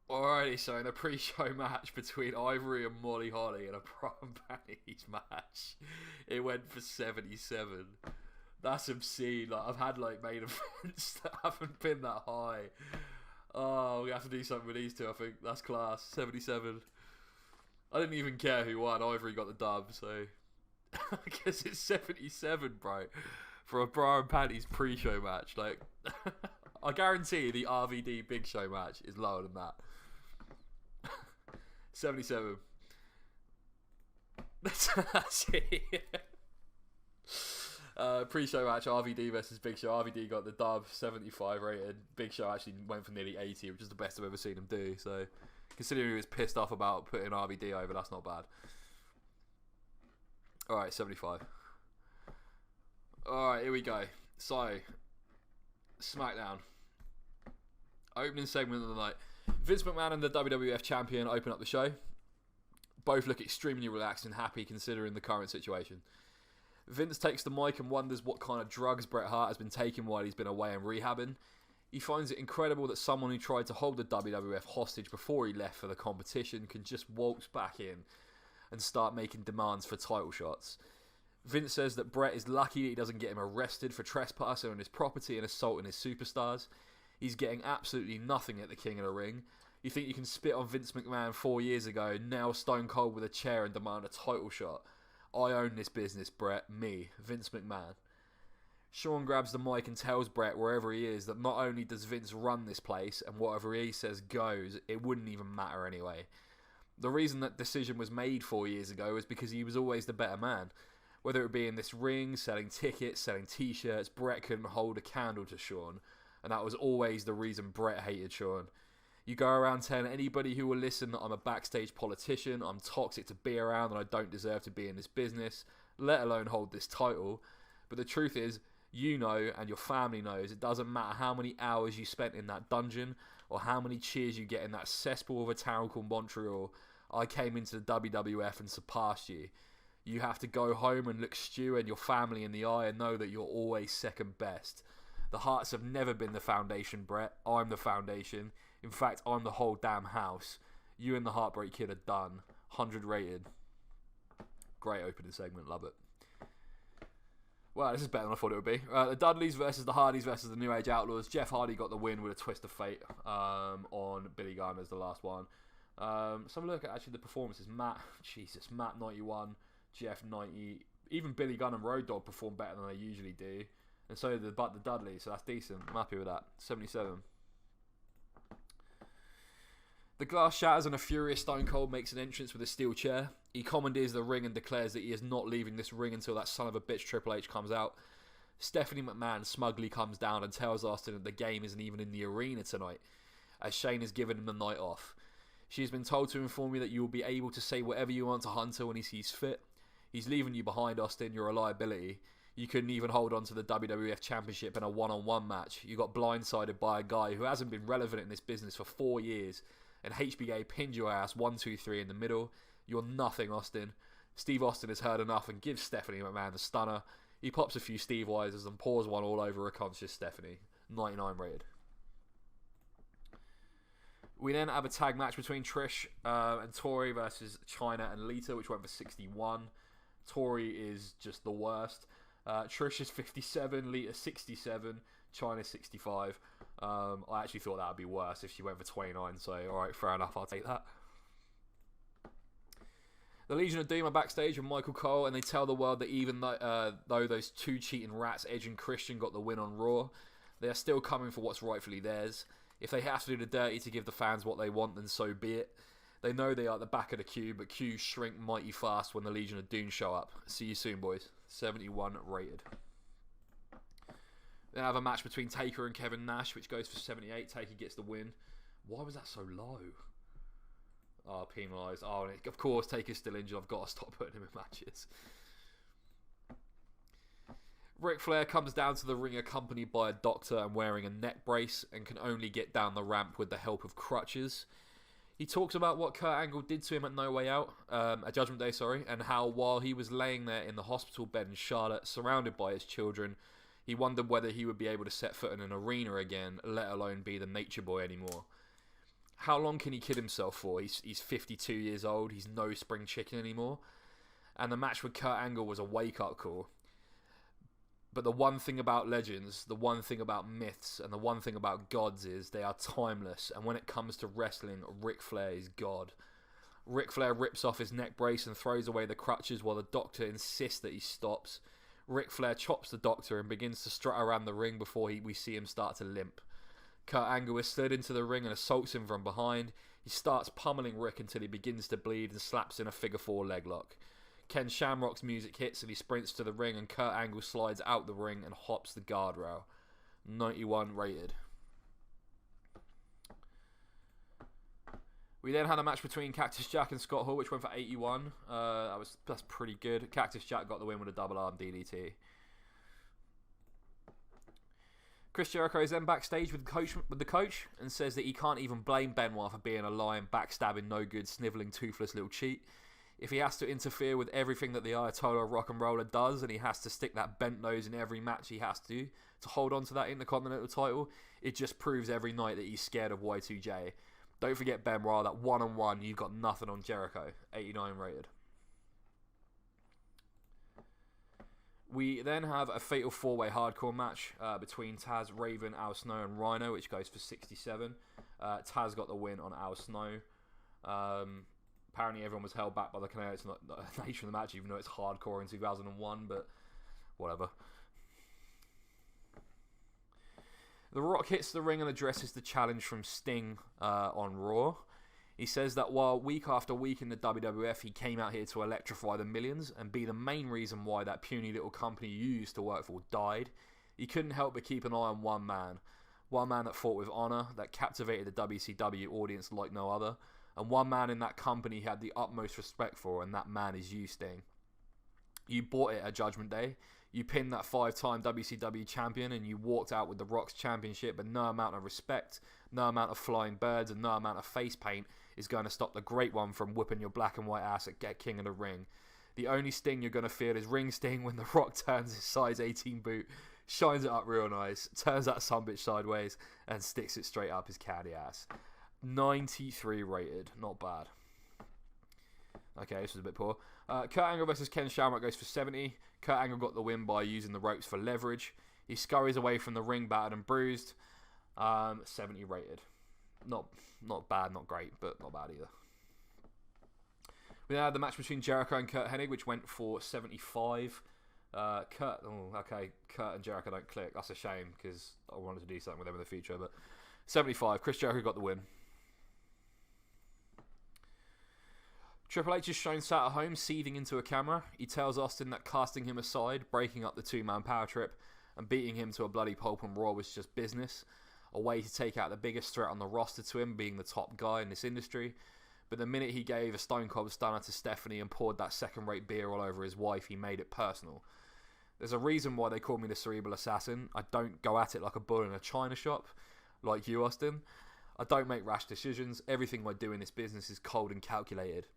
Alrighty, so in a pre-show match between Ivory and Molly Holly in a bra and panties match, it went for 77. That's obscene. Like, I've had like main events that haven't been that high. Oh, we have to do something with these two. I think that's class. 77. I didn't even care who won. Ivory got the dub, so I guess it's 77, bro, for a bra and panties pre-show match. Like, I guarantee the RVD Big Show match is lower than that. 77. That's it. Pre-show match RVD versus Big Show. RVD got the dub, 75 rated. Big Show actually went for nearly 80, which is the best I've ever seen him do. So, considering he was pissed off about putting RVD over, that's not bad. Alright, 75. Alright, here we go. So, SmackDown. Opening segment of the night. Vince McMahon and the WWF Champion open up the show. Both look extremely relaxed and happy considering the current situation. Vince takes the mic and wonders what kind of drugs Bret Hart has been taking while he's been away and rehabbing. He finds it incredible that someone who tried to hold the WWF hostage before he left for the competition can just waltz back in and start making demands for title shots. Vince says that Bret is lucky that he doesn't get him arrested for trespassing on his property and assaulting his superstars. He's getting absolutely nothing at the King of the Ring. You think you can spit on Vince McMahon 4 years ago, now Stone Cold with a chair and demand a title shot? I own this business, Bret. Me, Vince McMahon. Shawn grabs the mic and tells Bret, wherever he is, that not only does Vince run this place, and whatever he says goes, it wouldn't even matter anyway. The reason that decision was made 4 years ago is because he was always the better man. Whether it be in this ring, selling tickets, selling t-shirts, Bret couldn't hold a candle to Shawn, and that was always the reason Bret hated Shawn. You go around telling anybody who will listen that I'm a backstage politician, I'm toxic to be around, and I don't deserve to be in this business, let alone hold this title. But the truth is, you know, and your family knows, it doesn't matter how many hours you spent in that dungeon, or how many cheers you get in that cesspool of a town called Montreal. I came into the WWF and surpassed you. You have to go home and look Stu and your family in the eye and know that you're always second best. The Hearts have never been the foundation, Bret. I'm the foundation. In fact, I'm the whole damn house. You and the Heartbreak Kid are done. 100 rated. Great opening segment, love it. Well, this is better than I thought it would be. The Dudleys versus the Hardys versus the New Age Outlaws. Jeff Hardy got the win with a twist of fate on Billy Gunn as the last one. Let's have a look at actually the performances. Matt 91, Jeff 90. Even Billy Gunn and Road Dogg perform better than they usually do. And so did the Dudleys, so that's decent. I'm happy with that. 77. The glass shatters and a furious Stone Cold makes an entrance with a steel chair. He commandeers the ring and declares that he is not leaving this ring until that son of a bitch Triple H comes out. Stephanie McMahon smugly comes down and tells Austin that the game isn't even in the arena tonight, as Shane has given him the night off. She has been told to inform you that you will be able to say whatever you want to Hunter when he sees fit. He's leaving you behind, Austin. You're a liability. You couldn't even hold on to the WWF Championship in a one-on-one match. You got blindsided by a guy who hasn't been relevant in this business for 4 years, and HBK pinned your ass 1, 2, 3 in the middle. You're nothing, Austin. Steve Austin has heard enough and gives Stephanie McMahon the stunner. He pops a few Steve Weisers and pours one all over a conscious Stephanie. 99 rated. We then have a tag match between Trish and Tori versus Chyna and Lita, which went for 61. Tori is just the worst. Trish is 57, Lita 67, Chyna 65. I actually thought that would be worse if she went for 29, so alright, fair enough, I'll take that. The Legion of Doom are backstage with Michael Cole, and they tell the world that even though those two cheating rats, Edge and Christian, got the win on Raw, they are still coming for what's rightfully theirs. If they have to do the dirty to give the fans what they want, then so be it. They know they are at the back of the queue, but queues shrink mighty fast when the Legion of Doom show up. See you soon, boys. 71 rated. Then I have a match between Taker and Kevin Nash, which goes for 78. Taker gets the win. Why was that so low? Oh, penalised. Oh, and of course, Taker's still injured. I've got to stop putting him in matches. Ric Flair comes down to the ring accompanied by a doctor and wearing a neck brace, and can only get down the ramp with the help of crutches. He talks about what Kurt Angle did to him at No Way Out, at Judgment Day, and how while he was laying there in the hospital bed in Charlotte, surrounded by his children, he wondered whether he would be able to set foot in an arena again, let alone be the Nature Boy anymore. how long can he kid himself for? He's 52 years old. He's no spring chicken anymore. And the match with Kurt Angle was a wake-up call. But the one thing about legends, the one thing about myths, and the one thing about gods is they are timeless. And when it comes to wrestling, Ric Flair is God. Ric Flair rips off his neck brace and throws away the crutches while the Doctor insists that he stops. Ric Flair chops the Doctor and begins to strut around the ring before we see him start to limp. Kurt Angle is slid into the ring and assaults him from behind. He starts pummeling Rick until he begins to bleed and slaps in a figure 4 leg lock. Ken Shamrock's music hits and he sprints to the ring, and Kurt Angle slides out the ring and hops the guardrail. 91 rated. We then had a match between Cactus Jack and Scott Hall, which went for 81. That's pretty good. Cactus Jack got the win with a double arm DDT. Chris Jericho is then backstage with the coach and says that he can't even blame Benoit for being a lying, backstabbing, no good, snivelling, toothless little cheat. If he has to interfere with everything that the Ayatollah Rock and Roller does, and he has to stick that bent nose in every match he has to hold on to that Intercontinental title, it just proves every night that he's scared of Y2J. Don't forget Benoit, that one-on-one, you've got nothing on Jericho. 89 rated. We then have a fatal 4-way hardcore match between Taz, Raven, Al Snow, and Rhino, which goes for 67. Taz got the win on Al Snow. Apparently everyone was held back by the kinetic nature of the match, even though it's hardcore in 2001, but whatever. The Rock hits the ring and addresses the challenge from Sting on Raw. He says that while week after week in the WWF, he came out here to electrify the millions and be the main reason why that puny little company you used to work for died, he couldn't help but keep an eye on one man. One man that fought with honor, that captivated the WCW audience like no other, and one man in that company he had the utmost respect for, and that man is you, Sting. You bought it at Judgment Day. You pinned that 5-time WCW champion and you walked out with the Rock's championship, but no amount of respect, no amount of flying birds, and no amount of face paint is going to stop the Great One from whipping your black and white ass at Get King of the Ring. The only sting you're going to feel is ring sting when the Rock turns his size 18 boot, shines it up real nice, turns that sumbitch sideways, and sticks it straight up his caddy ass. 93 rated, not bad. Okay, this was a bit poor. Kurt Angle versus Ken Shamrock goes for 70. Kurt Angle got the win by using the ropes for leverage. He scurries away from the ring battered and bruised. 70 rated. Not bad, not great, but not bad either. We then had the match between Jericho and Kurt Hennig, which went for 75. Kurt and Jericho don't click. That's a shame, because I wanted to do something with them in the future. But 75. Chris Jericho got the win. Triple H is shown sat at home, seething into a camera. He tells Austin that casting him aside, breaking up the 2-man power trip, and beating him to a bloody pulp on Raw was just business. A way to take out the biggest threat on the roster to him, being the top guy in this industry. But the minute he gave a Stone Cold Stunner to Stephanie and poured that second-rate beer all over his wife, he made it personal. There's a reason why they call me the Cerebral Assassin. I don't go at it like a bull in a china shop, like you, Austin. I don't make rash decisions. Everything I do in this business is cold and calculated.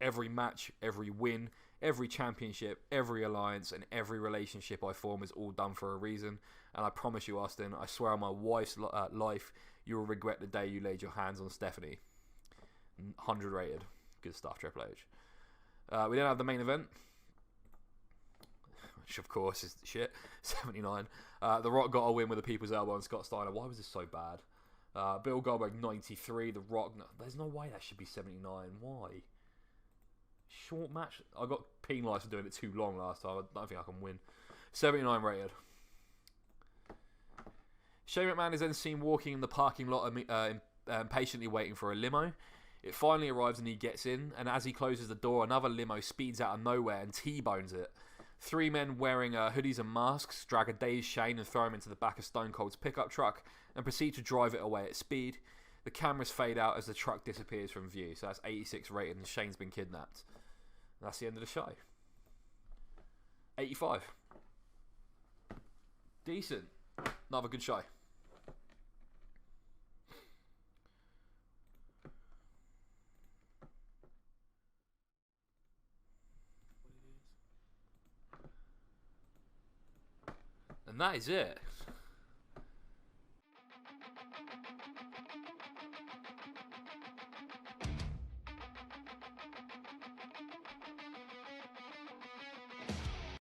Every match, every win, every championship, every alliance, and every relationship I form is all done for a reason. And I promise you, Austin, I swear on my wife's life, you will regret the day you laid your hands on Stephanie. 100 rated. Good stuff, Triple H. We then have the main event, which of course is shit. 79. The Rock got a win with a People's Elbow on Scott Steiner. Why was this so bad? Bill Goldberg 93. The Rock. No, there's no way that should be 79. Why? Short match. I got penalised for doing it too long last time. I don't think I can win. 79 rated. Shane McMahon is then seen walking in the parking lot, impatiently waiting for a limo. It finally arrives and he gets in, and as he closes the door, another limo speeds out of nowhere and T-bones it. 3 men wearing hoodies and masks drag a dazed Shane and throw him into the back of Stone Cold's pickup truck and proceed to drive it away at speed. The cameras fade out as the truck disappears from view, so that's 86 rated and Shane's been kidnapped. And that's the end of the show. 85. Decent. Another good show. And that is it.